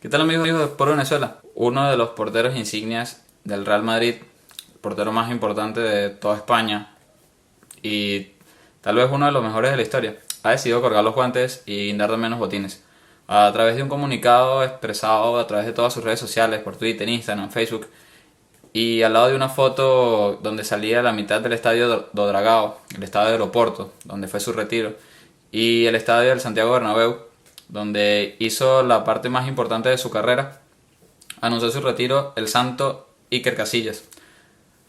¿Qué tal amigos de Por Venezuela? Uno de los porteros insignias del Real Madrid, el portero más importante de toda España y tal vez uno de los mejores de la historia, ha decidido colgar los guantes y guindar de menos botines. A través de un comunicado expresado a través de todas sus redes sociales, por Twitter, Instagram, Facebook, y al lado de una foto donde salía la mitad del estadio do Dragao, el estadio de Aeroporto, donde fue su retiro, y el estadio del Santiago Bernabéu, donde hizo la parte más importante de su carrera, anunció su retiro el santo Iker Casillas,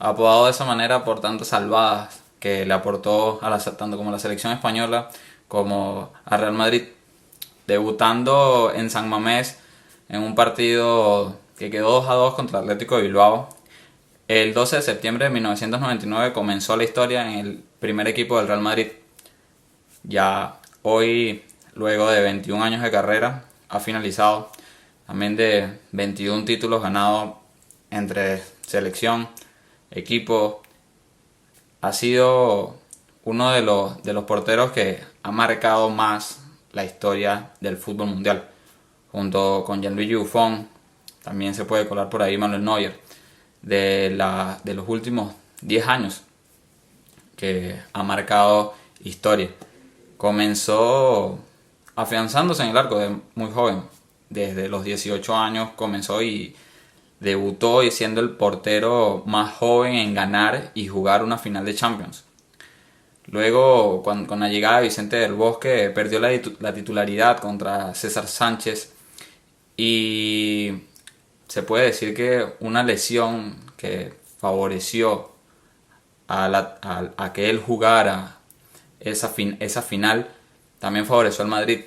apodado de esa manera por tantas salvadas que le aportó a tanto como a la selección española como a Real Madrid, debutando en San Mamés en un partido que quedó 2-2 contra el Atlético de Bilbao. El 12 de septiembre de 1999 comenzó la historia en el primer equipo del Real Madrid. Ya hoy, luego de 21 años de carrera, ha finalizado, también de 21 títulos ganados entre selección, equipo. Ha sido uno de los porteros que ha marcado más la historia del fútbol mundial, junto con Gianluigi Buffon. También se puede colar por ahí Manuel Neuer, de los últimos 10 años, que ha marcado historia. Comenzó afianzándose en el arco de muy joven. Desde los 18 años comenzó y debutó y siendo el portero más joven en ganar y jugar una final de Champions. Luego, con la llegada de Vicente del Bosque, perdió la titularidad contra César Sánchez y se puede decir que una lesión que favoreció a que él jugara esa final también favoreció al Madrid,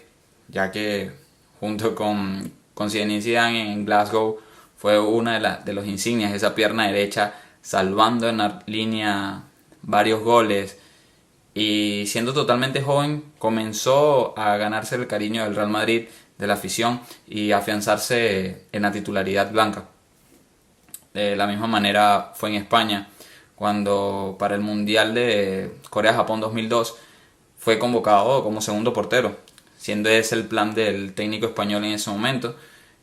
ya que junto con Zinedine Zidane en Glasgow fue una de los insignias, esa pierna derecha salvando en la línea varios goles, y siendo totalmente joven comenzó a ganarse el cariño del Real Madrid, de la afición, y afianzarse en la titularidad blanca. De la misma manera fue en España, cuando para el Mundial de Corea-Japón 2002 fue convocado como segundo portero, siendo ese el plan del técnico español en ese momento,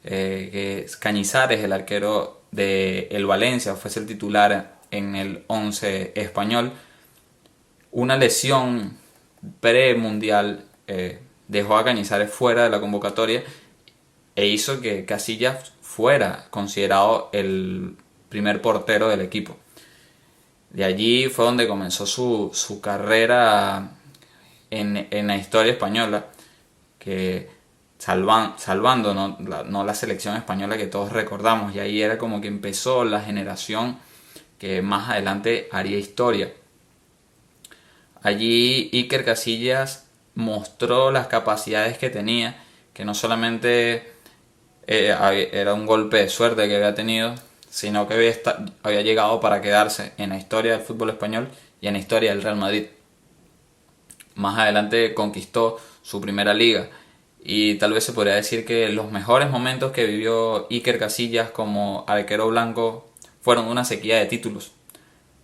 que Cañizares, el arquero del Valencia, fuese el titular en el 11 español. Una lesión pre-mundial dejó a Cañizares fuera de la convocatoria e hizo que Casillas fuera considerado el primer portero del equipo. De allí fue donde comenzó su carrera en la historia española, que salvando no la selección española que todos recordamos, y ahí era como que empezó la generación que más adelante haría historia. Allí Iker Casillas mostró las capacidades que tenía, que no solamente era un golpe de suerte que había tenido, sino que había llegado para quedarse en la historia del fútbol español y en la historia del Real Madrid. Más adelante conquistó su primera liga, y tal vez se podría decir que los mejores momentos que vivió Iker Casillas como arquero blanco fueron una sequía de títulos.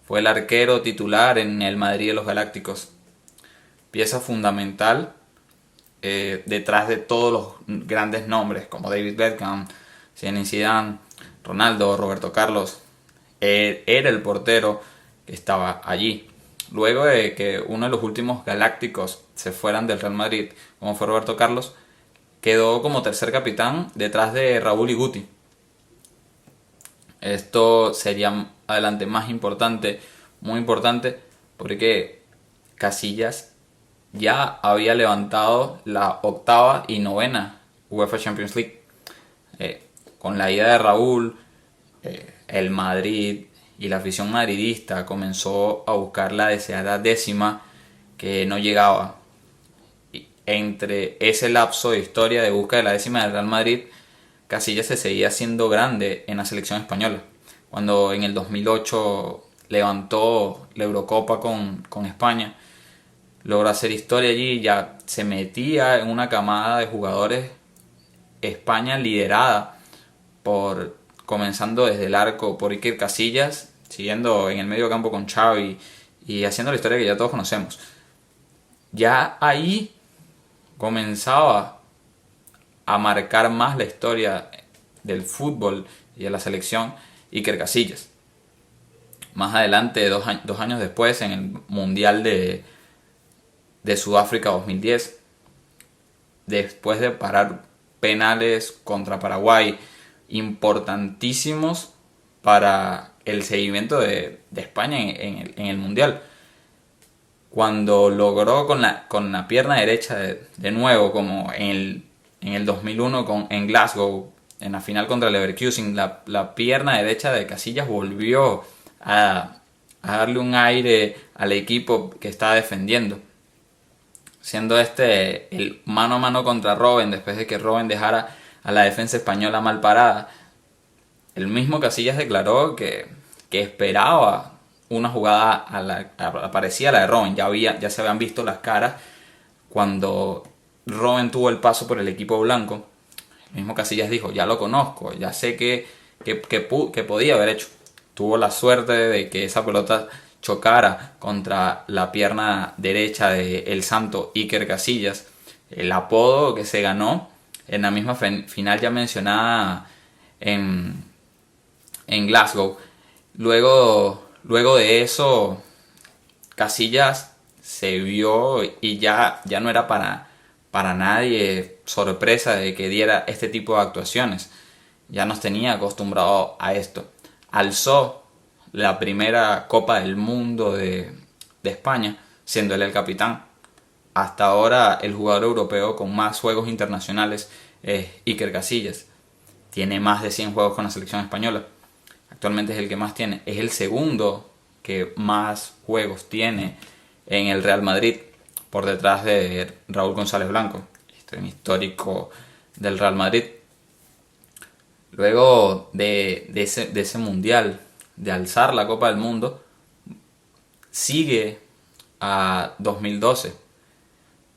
Fue el arquero titular en el Madrid de los Galácticos, pieza fundamental detrás de todos los grandes nombres como David Beckham, Zinedine Zidane, Ronaldo, Roberto Carlos. Era el portero que estaba allí. Luego de que uno de los últimos galácticos se fueran del Real Madrid, como fue Roberto Carlos, quedó como tercer capitán detrás de Raúl y Guti. Esto sería adelante más importante, muy importante, porque Casillas ya había levantado la octava y novena UEFA Champions League. Con la ida de Raúl, el Madrid y la afición madridista comenzó a buscar la deseada décima, que no llegaba. Y entre ese lapso de historia de busca de la décima del Real Madrid, Casillas se seguía haciendo grande en la selección española. Cuando en el 2008 levantó la Eurocopa con España, logró hacer historia allí, ya se metía en una camada de jugadores. España liderada comenzando desde el arco por Iker Casillas, siguiendo en el medio campo con Xavi y haciendo la historia que ya todos conocemos. Ya ahí comenzaba a marcar más la historia del fútbol y de la selección, Iker Casillas. Más adelante, dos años después, en el Mundial de Sudáfrica 2010, después de parar penales contra Paraguay importantísimos para el seguimiento de España en el Mundial, cuando logró con la pierna derecha de nuevo, como en el 2001 en Glasgow, en la final contra el Leverkusen, la pierna derecha de Casillas volvió a darle un aire al equipo que estaba defendiendo, siendo el mano a mano contra Robben, después de que Robben dejara a la defensa española mal parada. El mismo Casillas declaró que esperaba una jugada parecida a la de Robben. Ya se habían visto las caras cuando Robben tuvo el paso por el equipo blanco. El mismo Casillas dijo: ya lo conozco, ya sé que podía haber hecho. Tuvo la suerte de que esa pelota chocara contra la pierna derecha de el santo Iker Casillas, el apodo que se ganó en la misma final ya mencionada en Glasgow. Luego de eso, Casillas se vio y ya no era para nadie sorpresa de que diera este tipo de actuaciones. Ya nos tenía acostumbrado a esto. Alzó la primera Copa del Mundo de España, siendo él el capitán. Hasta ahora el jugador europeo con más juegos internacionales es Iker Casillas. Tiene más de 100 juegos con la selección española. Actualmente es el que más tiene. Es el segundo que más juegos tiene en el Real Madrid, por detrás de Raúl González Blanco, un histórico del Real Madrid. Luego de ese mundial, de alzar la Copa del Mundo, sigue a 2012.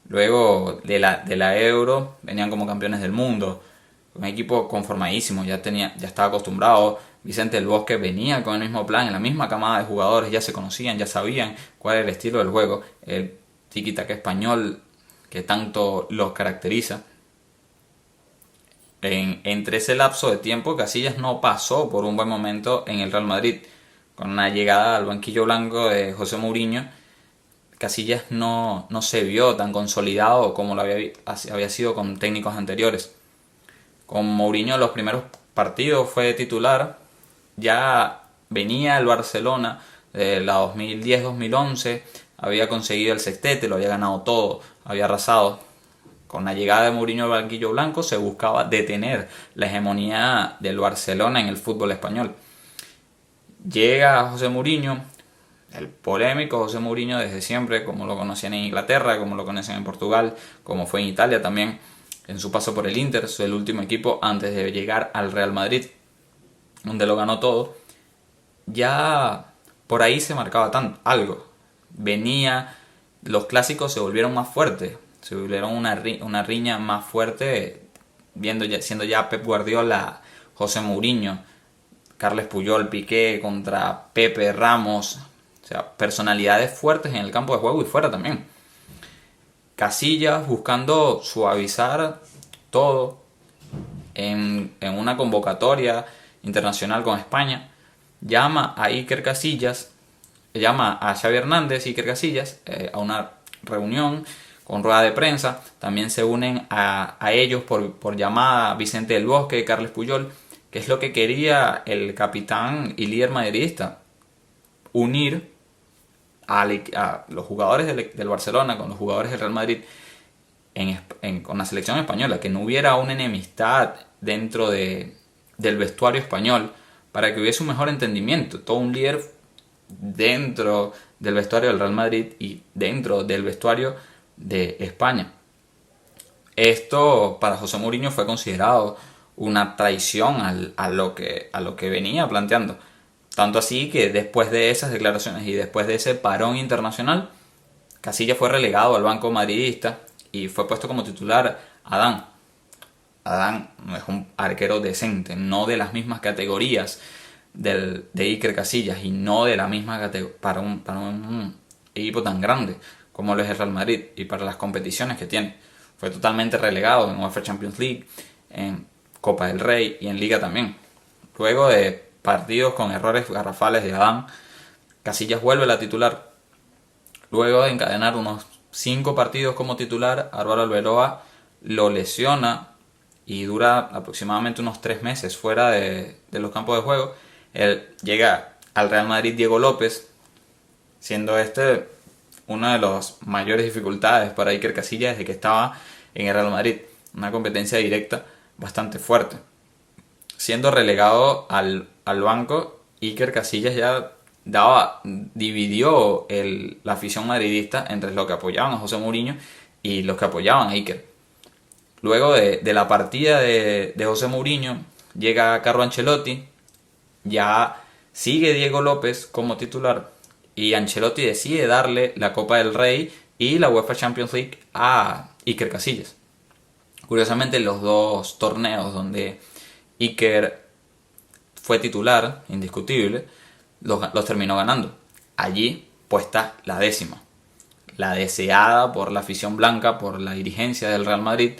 Luego de la Euro, venían como campeones del mundo, un equipo conformadísimo, ya estaba acostumbrado. Vicente del Bosque venía con el mismo plan, en la misma camada de jugadores, ya se conocían, ya sabían cuál era el estilo del juego, el tiki-taka español que tanto los caracteriza. Entre ese lapso de tiempo, Casillas no pasó por un buen momento en el Real Madrid. Con una llegada al banquillo blanco de José Mourinho, Casillas no se vio tan consolidado como lo había sido con técnicos anteriores. Con Mourinho los primeros partidos fue titular. Ya venía el Barcelona de la 2010-2011, había conseguido el sextete, lo había ganado todo, había arrasado. Con la llegada de Mourinho al banquillo blanco se buscaba detener la hegemonía del Barcelona en el fútbol español. Llega José Mourinho, el polémico José Mourinho desde siempre, como lo conocían en Inglaterra, como lo conocían en Portugal, como fue en Italia también, en su paso por el Inter, el último equipo antes de llegar al Real Madrid, donde lo ganó todo. Ya por ahí se marcaba algo. Los clásicos se volvieron más fuertes, se volvieron una riña más fuerte, siendo ya Pep Guardiola, José Mourinho, Carles Puyol, Piqué contra Pepe, Ramos. O sea, personalidades fuertes en el campo de juego y fuera también. Casillas, buscando suavizar todo en una convocatoria internacional con España, llama a Xavi Hernández, Iker Casillas, a una reunión con rueda de prensa. También se unen a ellos por llamada Vicente del Bosque, Carles Puyol, que es lo que quería el capitán y líder madridista: unir a los jugadores del Barcelona con los jugadores del Real Madrid con la selección española, que no hubiera una enemistad dentro del vestuario español, para que hubiese un mejor entendimiento. Todo un líder dentro del vestuario del Real Madrid y dentro del vestuario de España. Esto para José Mourinho fue considerado una traición a lo que venía planteando. Tanto así que después de esas declaraciones y después de ese parón internacional, Casillas fue relegado al banco madridista y fue puesto como titular Adán. Adán no es un arquero decente, no de las mismas categorías de Iker Casillas y no de la misma categoría para un equipo tan grande como lo es el Real Madrid y para las competiciones que tiene. Fue totalmente relegado en UEFA Champions League, Copa del Rey y en Liga también. Luego de partidos con errores garrafales de Adán, Casillas vuelve a la titular. Luego de encadenar unos 5 partidos como titular, Álvaro Arbeloa lo lesiona y dura aproximadamente unos 3 meses fuera de los campos de juego. Él llega al Real Madrid Diego López, siendo este una de las mayores dificultades para Iker Casillas desde que estaba en el Real Madrid. Una competencia directa bastante fuerte. Siendo relegado al banco, Iker Casillas ya dividió la afición madridista entre los que apoyaban a José Mourinho y los que apoyaban a Iker. Luego de la partida de José Mourinho, llega Carlo Ancelotti, ya sigue Diego López como titular y Ancelotti decide darle la Copa del Rey y la UEFA Champions League a Iker Casillas. Curiosamente, los dos torneos donde Iker fue titular, indiscutible, los terminó ganando. Allí puesta la 10ª, la deseada por la afición blanca, por la dirigencia del Real Madrid,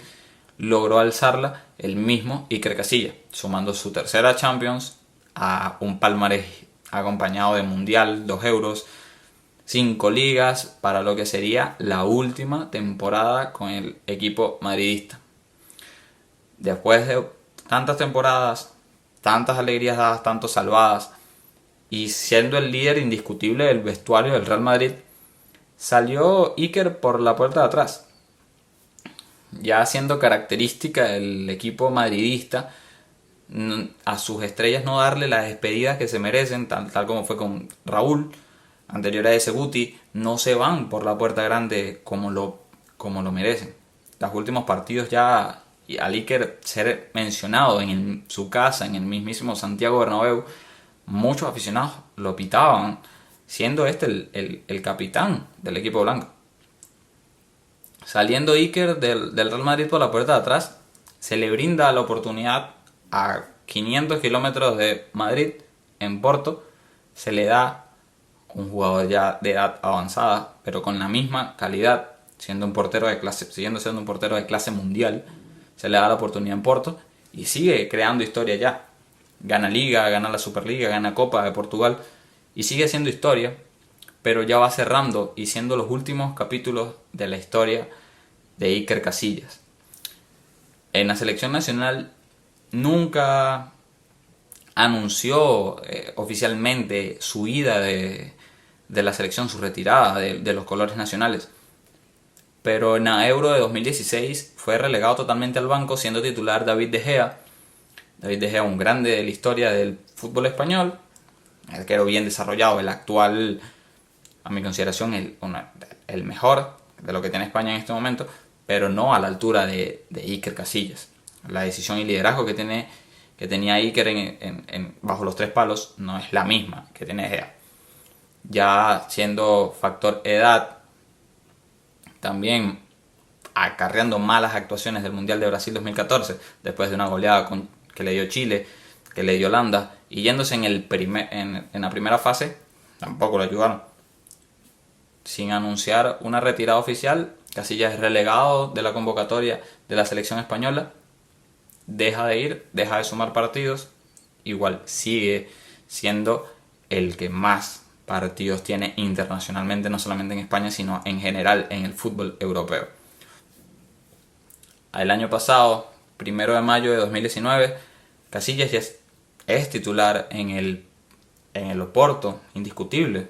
logró alzarla el mismo Iker Casillas, sumando su tercera Champions a un palmarés acompañado de Mundial, 2 Euros, 5 ligas, para lo que sería la última temporada con el equipo madridista. Después de tantas temporadas, tantas alegrías dadas, tantas salvadas, y siendo el líder indiscutible del vestuario del Real Madrid, salió Iker por la puerta de atrás. Ya siendo característica del equipo madridista, a sus estrellas no darle las despedidas que se merecen, tal como fue con Raúl, anterior a ese Guti, no se van por la puerta grande como lo merecen. Los últimos partidos ya, al Iker ser mencionado en su casa, en el mismísimo Santiago Bernabéu, muchos aficionados lo pitaban, siendo este el capitán del equipo blanco. Saliendo Iker del Real Madrid por la puerta de atrás, se le brinda la oportunidad a 500 kilómetros de Madrid, en Porto, se le da un jugador ya de edad avanzada, pero con la misma calidad, siguiendo siendo un portero de clase mundial, se le da la oportunidad en Porto y sigue creando historia ya. Gana Liga, gana la Superliga, gana Copa de Portugal y sigue haciendo historia, pero ya va cerrando y siendo los últimos capítulos de la historia de Iker Casillas. En la selección nacional nunca anunció oficialmente su ida de la selección, su retirada de los colores nacionales. Pero en la Euro de 2016 fue relegado totalmente al banco, siendo titular David De Gea. David De Gea, un grande de la historia del fútbol español, arquero bien desarrollado, el actual, a mi consideración, el mejor de lo que tiene España en este momento, pero no a la altura de Iker Casillas. La decisión y liderazgo que tenía Iker bajo los 3 palos no es la misma que tiene De Gea. Ya siendo factor edad, también acarreando malas actuaciones del Mundial de Brasil 2014, después de una goleada que le dio Chile, que le dio Holanda, y yéndose en la primera fase, tampoco lo ayudaron. Sin anunciar una retirada oficial, Casillas es relegado de la convocatoria de la selección española, deja de ir, deja de sumar partidos, igual sigue siendo el que más partidos tiene internacionalmente, no solamente en España, sino en general en el fútbol europeo. El año pasado, 1 de mayo de 2019, Casillas ya es titular en el Oporto, indiscutible.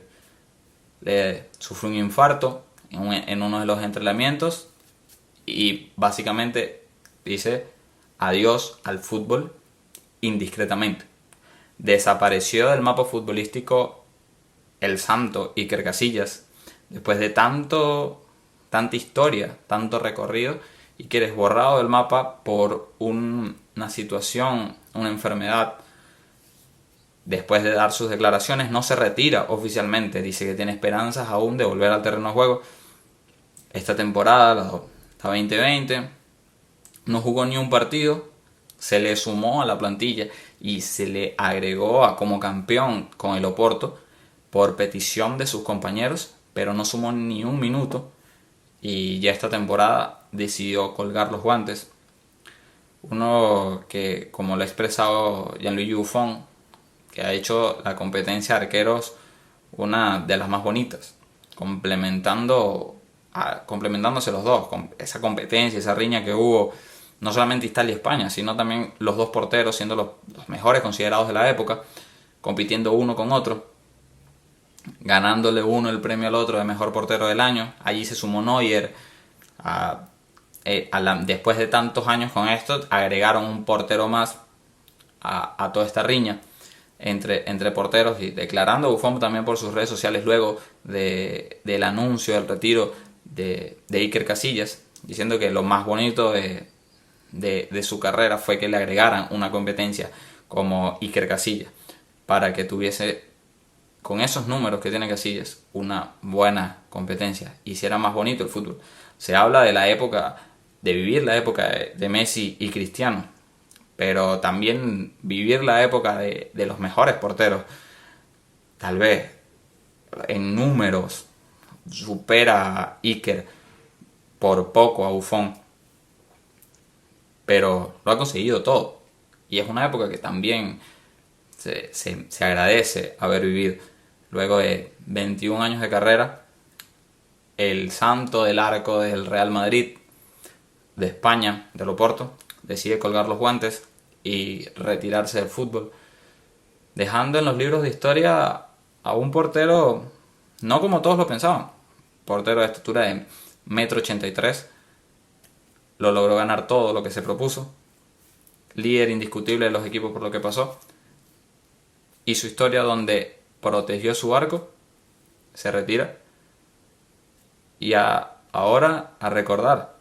Sufrió un infarto en uno de los entrenamientos y básicamente dice adiós al fútbol indiscretamente. Desapareció del mapa futbolístico el santo Iker Casillas después de tanta historia, tanto recorrido, y que eres borrado del mapa por una situación, una enfermedad. Después de dar sus declaraciones, no se retira oficialmente. Dice que tiene esperanzas aún de volver al terreno de juego. Esta temporada, la 2020, no jugó ni un partido. Se le sumó a la plantilla y se le agregó como campeón con el Oporto por petición de sus compañeros, pero no sumó ni un minuto. Y ya esta temporada decidió colgar los guantes. Uno que, como lo ha expresado Gianluigi Buffon, que ha hecho la competencia de arqueros una de las más bonitas, complementándose los dos, con esa competencia, esa riña que hubo, no solamente Italia y España, sino también los dos porteros siendo los mejores considerados de la época, compitiendo uno con otro, ganándole uno el premio al otro de mejor portero del año. Allí se sumó Neuer. Después de tantos años con esto, agregaron un portero más a toda esta riña entre porteros, y declarando Buffon también por sus redes sociales luego del anuncio del retiro de Iker Casillas, diciendo que lo más bonito de su carrera fue que le agregaran una competencia como Iker Casillas, para que tuviese, con esos números que tiene Casillas, una buena competencia, hiciera más bonito el fútbol. Se habla de la época, de vivir la época de Messi y Cristiano, pero también vivir la época de los mejores porteros. Tal vez en números supera a Iker por poco a Buffon, pero lo ha conseguido todo. Y es una época que también se agradece haber vivido. Luego de 21 años de carrera, el santo del arco del Real Madrid, de España, de Oporto, decide colgar los guantes y retirarse del fútbol, dejando en los libros de historia a un portero no como todos lo pensaban. Portero de estatura de 1,83 m, lo logró ganar todo lo que se propuso, líder indiscutible de los equipos por lo que pasó, y su historia donde protegió su arco, se retira, y ahora a recordar,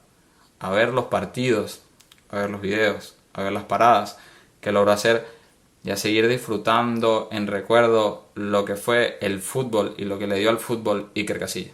a ver los partidos, a ver los videos, a ver las paradas que logró hacer, y a seguir disfrutando en recuerdo lo que fue el fútbol y lo que le dio al fútbol Iker Casillas.